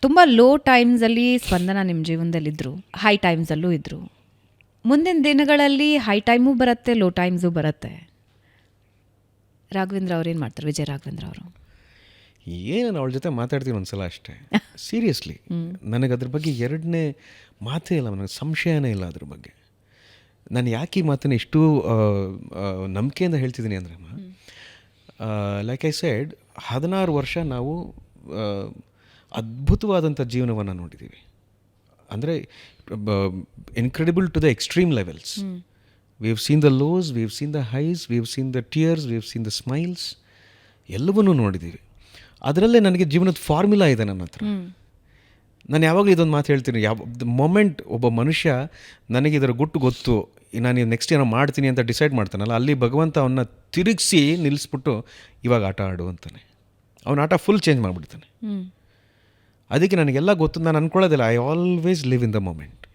ತುಂಬ ಲೋ ಟೈಮ್ಸಲ್ಲಿ ಸ್ಪಂದನ ನಿಮ್ಮ ಜೀವನದಲ್ಲಿದ್ದರು, ಹೈ ಟೈಮ್ಸಲ್ಲೂ ಇದ್ದರು. ಮುಂದಿನ ದಿನಗಳಲ್ಲಿ ಹೈ ಟೈಮೂ ಬರುತ್ತೆ, ಲೋ ಟೈಮ್ಸು ಬರುತ್ತೆ. ರಾಘವೇಂದ್ರ ಅವ್ರು ಏನು ಮಾಡ್ತಾರೆ? ವಿಜಯ ರಾಘವೇಂದ್ರ ಅವರು ಏನು ಅವಳ ಜೊತೆ ಮಾತಾಡ್ತೀನಿ ಒಂದ್ಸಲ ಅಷ್ಟೇ. ಸೀರಿಯಸ್ಲಿ ನನಗೆ ಅದ್ರ ಬಗ್ಗೆ ಎರಡನೇ ಮಾತೇ ಇಲ್ಲ, ನನಗೆ ಸಂಶಯನೇ ಇಲ್ಲ ಅದ್ರ ಬಗ್ಗೆ. ನಾನು ಯಾಕೆ ಈ ಮಾತನ್ನು ಇಷ್ಟು ನಂಬಿಕೆಯಿಂದ ಹೇಳ್ತಿದ್ದೀನಿ ಅಂದರೆ, ಲೈಕ್ ಐ ಸೆಡ್, 16 ವರ್ಷ ನಾವು ಅದ್ಭುತವಾದಂಥ ಜೀವನವನ್ನು ನೋಡಿದ್ದೀವಿ. ಅಂದರೆ incredible to the extreme levels. We have seen the lows, we have seen the highs, we have seen the tears, we have seen the smiles, ಎಲ್ಲವನ್ನೂ ನೋಡಿದ್ದೀವಿ. ಅದರಲ್ಲೇ ನನಗೆ ಜೀವನದ ಫಾರ್ಮುಲಾ ಇದೆ ನನ್ನ ಹತ್ರ. ನಾನು ಯಾವಾಗಲೂ ಇದೊಂದು ಮಾತು ಹೇಳ್ತೀನಿ, ದ ಮೊಮೆಂಟ್ ಒಬ್ಬ ಮನುಷ್ಯ ನನಗೆ ಇದರ ಗುಟ್ಟು ಗೊತ್ತು, ನಾನು ನೆಕ್ಸ್ಟ್ ಏನೋ ಮಾಡ್ತೀನಿ ಅಂತ ಡಿಸೈಡ್ ಮಾಡ್ತಾನಲ್ಲ, ಅಲ್ಲಿ ಭಗವಂತ ಅವನ್ನ ತಿರುಗಿಸಿ ನಿಲ್ಲಿಸ್ಬಿಟ್ಟು ಇವಾಗ ಆಟ ಆಡು ಅಂತಾನೆ. ಅವನ ಆಟ ಫುಲ್ ಚೇಂಜ್ ಮಾಡಿಬಿಡ್ತಾನೆ. ಅದಕ್ಕೆ ನನಗೆಲ್ಲ ಗೊತ್ತು, ನಾನು ಅಂದ್ಕೊಳ್ಳೋದಿಲ್ಲ. I always live in the moment.